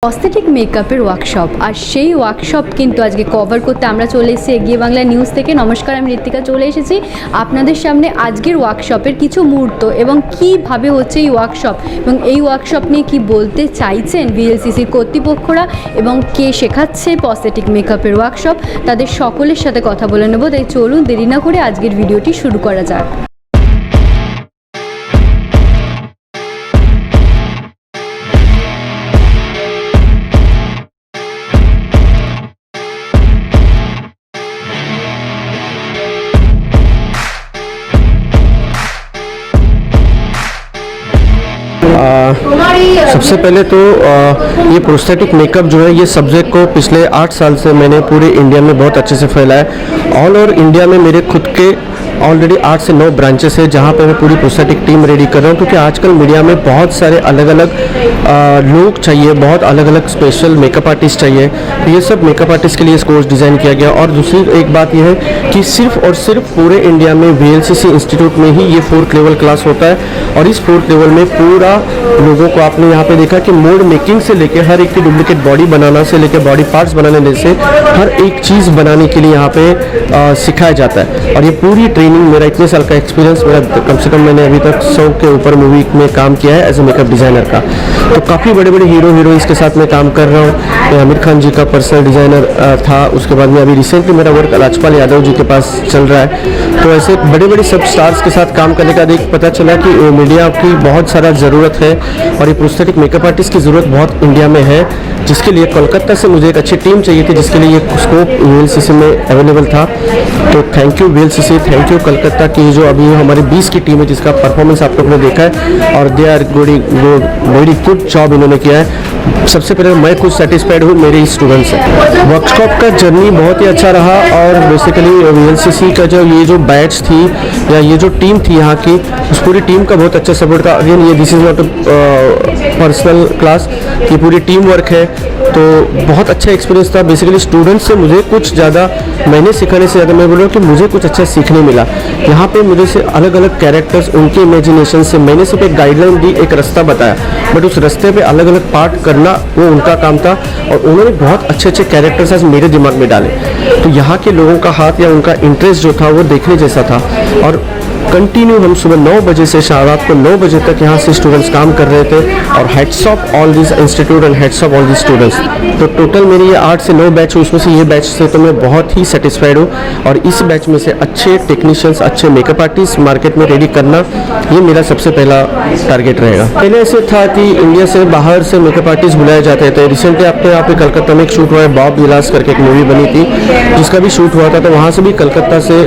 Prosthetic মেকআপের workshop আর সেই workshop কিন্তু আজকে কভার করতে আমরা চলে এসেছি এগিয়ে বাংলা নিউজ থেকে। নমস্কার, আমি ঋত্বিকা চলে এসেছি আপনাদের সামনে আজকের ওয়ার্কশপের কিছু মুহূর্ত এবং কীভাবে হচ্ছে এই ওয়ার্কশপ এবং এই ওয়ার্কশপ নিয়ে কী বলতে চাইছেন ভিএলসিসির কর্তৃপক্ষরা এবং কে শেখাচ্ছে প্রস্থেটিক মেকআপের ওয়ার্কশপ, তাদের সকলের সাথে কথা বলে নেব। তাই চলুন দেরি না করে আজকের ভিডিওটি শুরু করা যাক। सबसे पहले तो ये प्रोस्थेटिक मेकअप जो है ये सब्जेक्ट को पिछले 8 साल से मैंने पूरे इंडिया में बहुत अच्छे से फैलाया। ऑल ओवर इंडिया में मेरे खुद के ऑलरेडी 8 से 9 ब्रांचेस है जहाँ पे मैं पूरी प्रोस्थेटिक टीम रेडी कर रहा हूँ, क्योंकि आजकल मीडिया में बहुत सारे अलग अलग लोग चाहिए, बहुत अलग अलग स्पेशल मेकअप आर्टिस्ट चाहिए। तो ये सब मेकअप आर्टिस्ट के लिए इस कोर्स डिज़ाइन किया गया। और दूसरी एक बात यह है कि सिर्फ और सिर्फ पूरे इंडिया में VLCC इंस्टीट्यूट में ही ये 4th लेवल क्लास होता है। और इस 4th लेवल में पूरा लोगों को आपने यहाँ पे देखा कि मोल्ड मेकिंग से लेके हर एक की डुप्लीकेट बॉडी बनाना से लेके बॉडी पार्ट्स बनाने से हर एक चीज़ बनाने के लिए यहाँ पे सिखाया जाता है। और ये पूरी ट्रेनिंग, मेरा इतने साल का एक्सपीरियंस, मेरा कम से कम मैंने अभी तक 100 के ऊपर मूवी में काम किया है एज ए मेकअप डिज़ाइनर का। तो काफ़ी बड़े बड़े हीरो हीरोइंस के साथ मैं काम कर रहा हूँ। मैं आमिर खान जी का पर्सनल डिज़ाइनर था, उसके बाद में अभी रिसेंटली मेरा वर्क राजपाल यादव जी के पास चल रहा है। तो ऐसे बड़े बड़े सब स्टार्स के साथ काम करने का देख पता चला कि मीडिया की बहुत सारा ज़रूरत है और ये प्रोस्थेटिक मेकअप आर्टिस्ट की ज़रूरत बहुत इंडिया में है, जिसके लिए कोलकाता से मुझे एक अच्छी टीम चाहिए थी, जिसके लिए ये स्कोप VLCC में अवेलेबल था। तो thank you VLCC, thank you Kolkata की जो अभी हमारी 20 की टीम है जिसका परफॉर्मेंस आप लोगों ने देखा है और they are very good job इन्होंने किया है। सबसे पहले मैं खुद सेटिस्फाइड हूँ, मेरे स्टूडेंट्स हैं। वर्कशॉप का जर्नी बहुत ही अच्छा रहा और बेसिकली VLCC का ये जो बैच थी या ये जो टीम थी यहाँ की, उस पूरी टीम का बहुत अच्छा सपोर्ट था। अगेन ये this is not personal class, ये पूरी टीम वर्क है। तो बहुत अच्छा एक्सपीरियंस था। बेसिकली स्टूडेंट्स से मुझे कुछ ज़्यादा, मैंने सिखाने से ज़्यादा मैं बोल रहा हूँ कि मुझे कुछ अच्छा सीखने मिला। यहाँ पे मुझे से अलग अलग कैरेक्टर्स, उनके इमेजिनेशन से मैंने सिर्फ एक गाइडलाइन दी, एक रास्ता बताया, बट उस रास्ते पे अलग अलग पार्ट करना वो उनका काम था और उन्होंने बहुत अच्छे अच्छे कैरेक्टर्स आज मेरे दिमाग में डाले। तो यहाँ के लोगों का हाथ या उनका इंटरेस्ट जो था वो देखने जैसा था। और कंटिन्यू हम सुबह 9 बजे से रात को 9 बजे तक यहाँ से स्टूडेंट्स काम कर रहे थे। और heads of all this institute and heads of all this students. तो टोटल मेरी ये 8 से 9 बैच है, उसमें से ये बैच से तो मैं बहुत ही सेटिस्फाइड हूँ। और इस बैच में से अच्छे टेक्नीशियंस, अच्छे मेकअप आर्टिस्ट मार्केट में रेडी करना, ये मेरा सबसे पहला टारगेट रहेगा। पहले ऐसे था कि इंडिया से बाहर से मेकअप आर्टिस्ट बुलाए जाते थे। रिसेंटली आपने यहाँ पे कलकत्ता में एक शूट हुआ है, बॉब विलास करके एक मूवी बनी थी जिसका भी शूट हुआ था। तो वहाँ से भी कलकत्ता से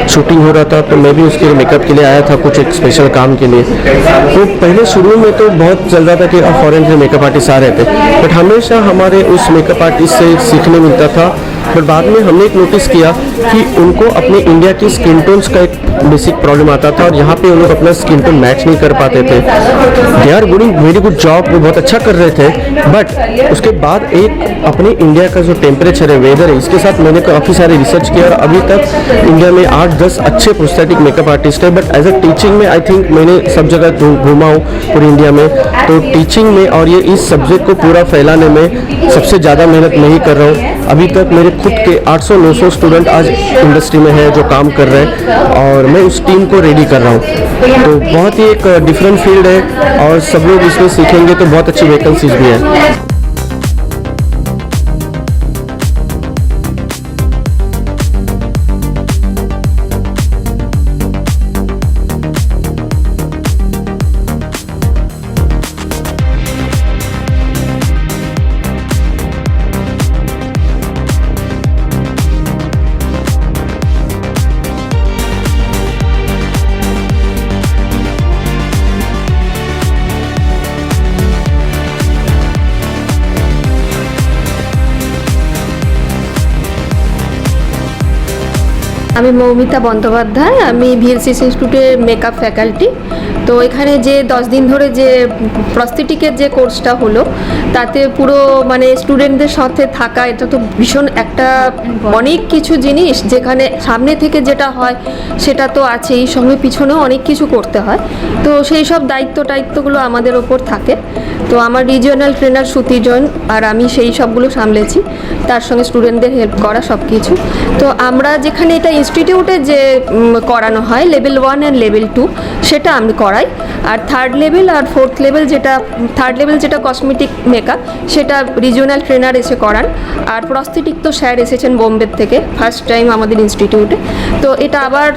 शूटिंग हो रहा था, तो मैं भी उसके मेकअप के लिए आया था कुछ एक स्पेशल काम के लिए। तो पहले शुरू में तो बहुत चल रहा था कि फॉरेन से मेकअप आर्टिस्ट आ रहे थे, बट हमेशा हमारे उस मेकअप आर्टिस्ट से सीखने मिलता था। बट बाद में हमने एक नोटिस किया कि उनको अपने इंडिया की स्किन टोन्स का एक बेसिक प्रॉब्लम आता था और यहाँ पे उन लोग अपना स्किन टोन मैच नहीं कर पाते थे। They are doing very good job, वो बहुत अच्छा कर रहे थे, बट उसके बाद एक अपने इंडिया का जो टेम्परेचर है, वेदर है, इसके साथ मैंने काफ़ी सारे रिसर्च किया और अभी तक इंडिया में 8-10 अच्छे प्रोस्थेटिक मेकअप आर्टिस्ट है। बट एज अ टीचिंग में आई थिंक मैंने सब जगह घूमा हूँ पूरी इंडिया में, तो टीचिंग में और ये इस सब्जेक्ट को पूरा फैलाने में सबसे ज़्यादा मेहनत मैं ही कर रहा हूँ। अभी तक मेरे खुद के 800-900 स्टूडेंट आज इंडस्ट्री में है जो काम कर रहे हैं और मैं उस टीम को रेडी कर रहा हूँ। तो बहुत ही एक डिफरेंट फील्ड है और सब लोग इसमें सीखेंगे तो बहुत अच्छी वैकेंसीज भी है। আমি মৌমিতা বন্দ্যোপাধ্যায়, আমি ভিএলসিসি ইনস্টিটিউটের মেকআপ ফ্যাকাল্টি। তো এখানে যে 10 দিন ধরে যে প্রস্থেটিকের যে কোর্সটা হলো, তাতে পুরো মানে স্টুডেন্টদের সাথে থাকা, এটা তো ভীষণ একটা অনেক কিছু জিনিস, যেখানে সামনে থেকে যেটা হয় সেটা তো আছেই, সঙ্গে পিছনেও অনেক কিছু করতে হয়। তো সেই সব দায়িত্বগুলো আমাদের ওপর থাকে। তো আমার রিজিওনাল ট্রেনার শ্রুতি জৈন আর আমি সেই সবগুলো সামলেছি, তার সঙ্গে স্টুডেন্টদের হেল্প করা সব কিছু। তো আমরা যেখানে এটা ইনস্টিটিউটে যে করানো হয় লেভেল 1 অ্যান্ড লেভেল 2 সেটা আমি করাই, আর থার্ড লেভেল আর ফোর্থ লেভেল যেটা কসমেটিক মেকআপ সেটা রিজিওনাল ট্রেনার এসে করান। আর প্রস্থেটিক তো স্যার এসেছেন বোম্বে থেকে ফার্স্ট টাইম আমাদের ইনস্টিটিউটে। তো এটা আবার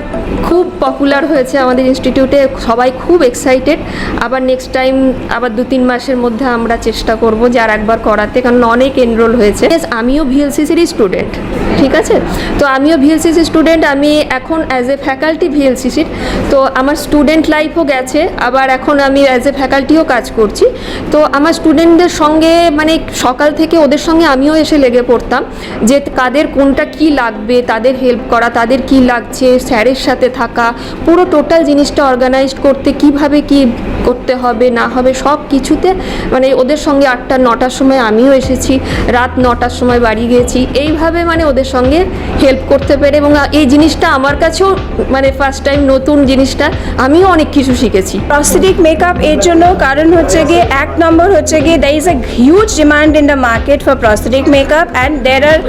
খুব পপুলার হয়েছে আমাদের ইনস্টিটিউটে, সবাই খুব এক্সাইটেড। আবার নেক্সট টাইম আবার 2-3 মাসের মধ্যে আমরা চেষ্টা করব যে আর একবার করাতে, কারণ অনেক এনরোল হয়েছে। আমিও ভিএলসিসিরই স্টুডেন্ট, ঠিক আছে? তো আমিও ভিএলসিসি স্টুডেন্ট, আমি এখন অ্যাজ এ ফ্যাকাল্টি ভিএলসিসির। তো আমার স্টুডেন্ট লাইফও গেছে, আবার এখন আমি অ্যাজ এ ফ্যাকাল্টিও কাজ করছি। তো আমার স্টুডেন্টদের সঙ্গে মানে সকাল থেকে ওদের সঙ্গে আমিও এসে লেগে পড়তাম যে কাদের কোনটা কি লাগবে, তাদের হেল্প করা, তাদের কি লাগছে, স্যারের সাথে থাকা, পুরো টোটাল জিনিসটা অর্গানাইজড করতে কিভাবে কি করতে হবে না হবে সব কিছুতে মানে ওদের সঙ্গে 8টা-9টার সময় আমিও এসেছি, রাত 9টার সময় বাড়ি গিয়েছি, এইভাবে মানে ওদের সঙ্গে হেল্প করতে পেরে। এবং এই জিনিসটা আমার কাছেও মানে ফার্স্ট টাইম নতুন জিনিসটা, আমিও অনেক কিছু শিখেছি। প্রস্থেটিক মেকআপ এর জন্য কারণ হচ্ছে গিয়ে এক নম্বর হচ্ছে গিয়ে there is a huge demand in the market for prosthetic makeup and there are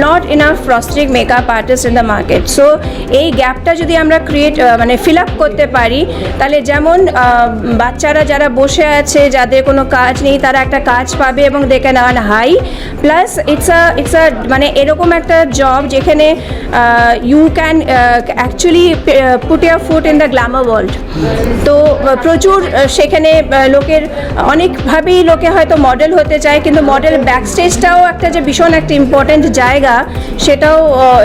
not enough prosthetic makeup artists in the market. So এই গ্যাপটা যদি আমরা মানে ফিল আপ করতে পারি, তাহলে যেমন বাচ্চারা যারা বসে আছে যাদের কোনো কাজ নেই তারা একটা কাজ পাবে এবং they can earn high, plus it's a মানে এরকম একটা জব যেখানে you can actually put your foot in the glamour world. তো প্রচুর সেখানে লোকের অনেকভাবেই লোকে হয়তো মডেল হতে চায়, কিন্তু মডেল ব্যাকস্টেজটাও একটা যে ভীষণ একটা ইম্পর্ট্যান্ট জায়গা,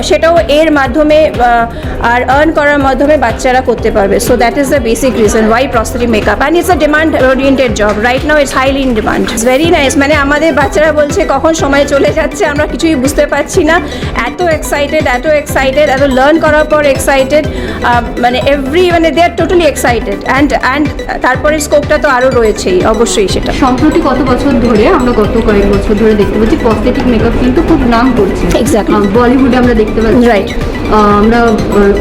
সেটাও এর মাধ্যমে আর আর্ন করার মাধ্যমে বাচ্চারা করতে পারবে। So that is the basic reason why prosthetic makeup, and it's a demand oriented job. Right now it's highly in demand. It's very nice. মানে আমাদের বাচ্চারা বলছে কখন সময় চলে যাচ্ছে আমরা কিছুই বুঝতে পারছি না, এত এক্সাইটেড এত লার্ন করার পর এক্সাইটেড, মানে মানে দে আর টোটালি এক্সাইটেড। অ্যান্ড তারপরে স্কোপটা তো আরও রয়েছেই অবশ্যই। সেটা সম্প্রতি কত বছর ধরে আমরা গত কয়েক বছর ধরে দেখতে পাচ্ছি প্রস্থেটিক মেকআপ কিন্তু খুব নাম করছে। Exactly. বলিউডে আমরা দেখতে পাচ্ছি, Right. আমরা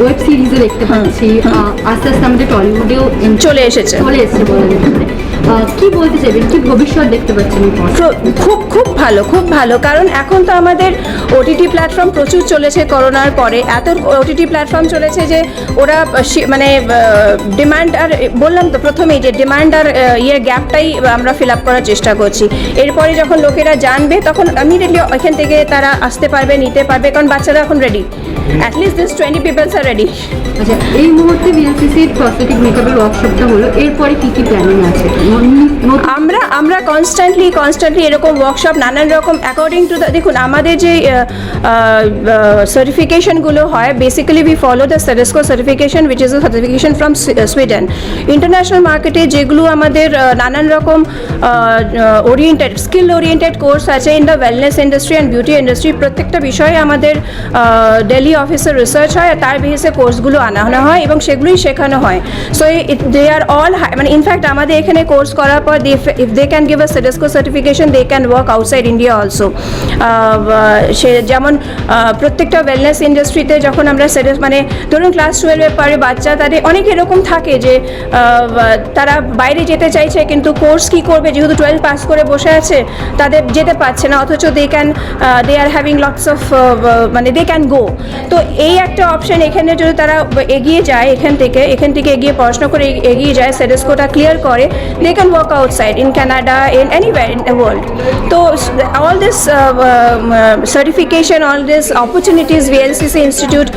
ওয়েব সিরিজে দেখতে পাচ্ছি, আস্তে আস্তে আমাদের টলিউডেও চলে এসেছে বলা যেতে পারে। কি বলতে চাইবেন, কি ভবিষ্যৎ দেখতে পাচ্ছেন? খুব ভালো, কারণ এখন তো আমাদের ওটিটি প্ল্যাটফর্ম প্রচুর চলেছে। করোনার পরে এত ওটিটি প্ল্যাটফর্ম চলেছে যে ওরা মানে ডিমান্ড, আর বললাম তো প্রথমেই যে ডিমান্ড আর গ্যাপটাই আমরা ফিল আপ করার চেষ্টা করছি। এরপরে যখন লোকেরা জানবে তখন ইমিডিয়েটলি ওইখান থেকে তারা আসতে পারবে, নিতে পারবে, কারণ বাচ্চারা এখন ready. At least this 20 people's R ready. আচ্ছা, এই মুহূর্তে ভিএলসিসির প্রস্থেটিক মেকআপের ওয়ার্কশপটা হলো, এরপরে কি প্ল্যানিং আছে? আমরা কনস্ট্যান্টলি এরকম ওয়ার্কশপ নানান রকম অ্যাকর্ডিং টু দ্য, দেখুন আমাদের যে সার্টিফিকেশনগুলো হয়, basically we follow the Ceresco certification which is a certification from Sweden. International মার্কেটে যেগুলো আমাদের নানান রকম স্কিল ওরিয়েন্টেড কোর্স আছে in the wellness industry and beauty industry, প্রত্যেকটা বিষয়ে আমাদের ডেলি অফিসে রিসার্চ হয়, আর তার বেসিসে কোর্সগুলো আনা হয় এবং সেগুলোই শেখানো হয়। সো দে আর অল মানে ইনফ্যাক্ট আমাদের এখানে কোর্স করার পর if they can give a CEDESCO certification they can work outside India also. সে যেমন প্রত্যেকটা ওয়েলনেস ইন্ডাস্ট্রিতে যখন আমরা মানে ধরুন ক্লাস 12-এর পরে বাচ্চা, তাদের অনেক এরকম থাকে যে তারা বাইরে যেতে চাইছে কিন্তু কোর্স কি করবে, যেহেতু 12 পাস করে বসে আছে তাদের যেতে পারছে না, অথচ দে আর হ্যাভিং লটস অফ মানে দে ক্যান গো। তো এই একটা অপশন এখানে যদি তারা এগিয়ে যায়, এখান থেকে এগিয়ে পড়াশোনা করে এগিয়ে যায়, সেডেস্কোটা ক্লিয়ার করে, they can work outside in Canada, in anywhere in the world. So all this certification, all these opportunities VLCC Institute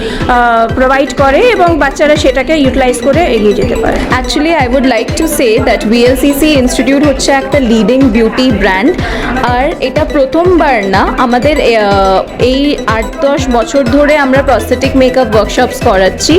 provide করে এবং বাচ্চারা সেটাকে ইউটিলাইজ করে এগিয়ে যেতে পারে। Actually, I would like to say that VLCC Institute হচ্ছে একটা লিডিং বিউটি ব্র্যান্ড, আর এটা প্রথমবার না, আমাদের এই 8-10 বছর ধরে আমরা প্রস্থেটিক মেকআপ ওয়ার্কশপস করাচ্ছি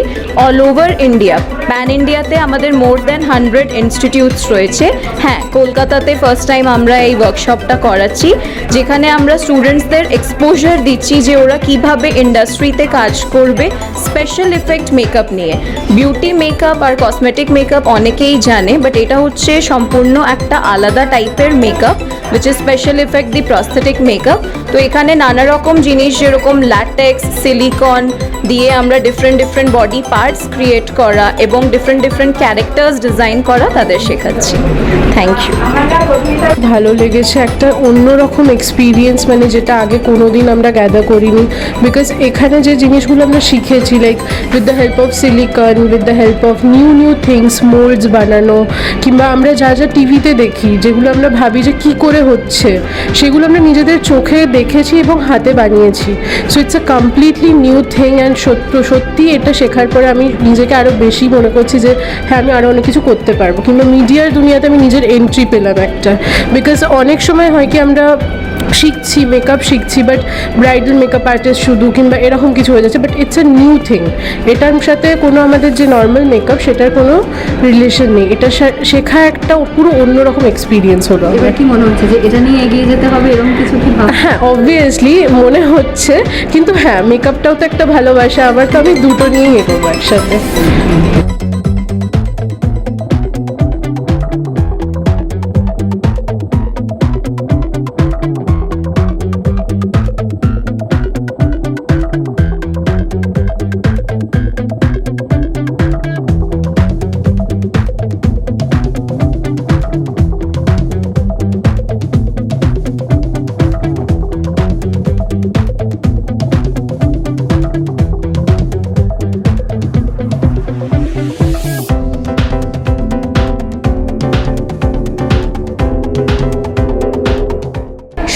অল ওভার ইন্ডিয়া। প্যান ইন্ডিয়াতে আমাদের মোর দ্যান 100 ইনস্টিটিউটস রয়েছে। হ্যাঁ, কলকাতাতে ফার্স্ট টাইম আমরা এই ওয়ার্কশপটা করাচ্ছি, যেখানে আমরা স্টুডেন্টসদের এক্সপোজার দিচ্ছি যে ওরা কিভাবে ইন্ডাস্ট্রিতে কাজ করবে স্পেশাল ইফেক্ট মেকআপ নিয়ে। বিউটি মেকআপ আর কসমেটিক মেকআপ অনেকেই জানে, বাট এটা হচ্ছে সম্পূর্ণ একটা আলাদা টাইপের makeup which is special effect the prosthetic makeup. তো এখানে নানা রকম জিনিস যেরকম ল্যাটেক্স, সিলিকন, সিলিকন দিয়ে আমরা different different body parts create করা এবং ডিফারেন্ট ডিফারেন্ট ক্যারেক্টার্স ডিজাইন করা তাদের শেখাচ্ছি। Thank you. ভালো লেগেছে, একটা অন্যরকম এক্সপিরিয়েন্স, মানে যেটা আগে কোনোদিন আমরা গ্যাদার করিনি। বিকজ এখানে যে জিনিসগুলো আমরা শিখেছি, like with the help of silicon, with the help of new things, moulds বানানো, কিংবা আমরা যা যা টিভিতে দেখি, যেগুলো আমরা ভাবি যে কী করে হচ্ছে, সেগুলো আমরা নিজেদের চোখে দেখেছি এবং হাতে বানিয়েছি। So it's a completely new thing and সত্যি এটা শেখার পরে আমি নিজেকে আরও বেশি মনে করছি যে হ্যাঁ আমি আরও অনেক কিছু করতে পারবো, কিংবা মিডিয়ার দুনিয়াতে আমি নিজের এন্ট্রি পেলাম একটা। বিকজ অনেক সময় হয় কি আমরা শিখছি, মেকআপ শিখছি, বাট ব্রাইডাল মেকআপ আর্টিস্ট শুধু, কিংবা এরকম কিছু হয়ে যাচ্ছে, but it's a new thing. এটার সাথে কোনো আমাদের যে নর্মাল মেকআপ সেটার কোনো রিলেশন নেই। এটা শেখা একটা পুরো অন্যরকম এক্সপিরিয়েন্স হলো। এবার কি মনে হচ্ছে যে এটা নিয়ে এগিয়ে যেতে হবে, এরকম কিছু কি ভাব? হ্যাঁ, অবভিয়াসলি মনে হচ্ছে, কিন্তু হ্যাঁ মেকআপটাও তো একটা ভালোবাসা, আবার তো আমি দুটো নিয়েই এগোবো একসাথে।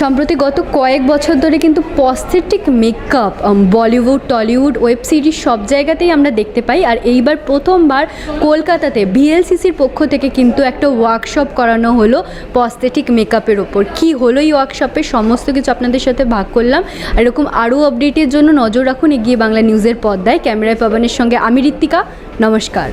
সম্প্রতি গত কয়েক বছর ধরে কিন্তু prosthetic makeup Bollywood, Tollywood, web series সব জায়গাতেই আমরা দেখতে পাই। আর এইবার প্রথমবার কলকাতাতে ভিএলসিসির পক্ষ থেকে কিন্তু একটা ওয়ার্কশপ করানো হলো প্রস্থেটিক মেকআপের ওপর। কী হলো এই ওয়ার্কশপের সমস্ত কিছু আপনাদের সাথে ভাগ করলাম। এরকম আরও আপডেটের জন্য নজর রাখুন এগিয়ে বাংলা নিউজের পর্দায়। ক্যামেরায় পাবনের সঙ্গে আমি ঋত্বিকা, নমস্কার।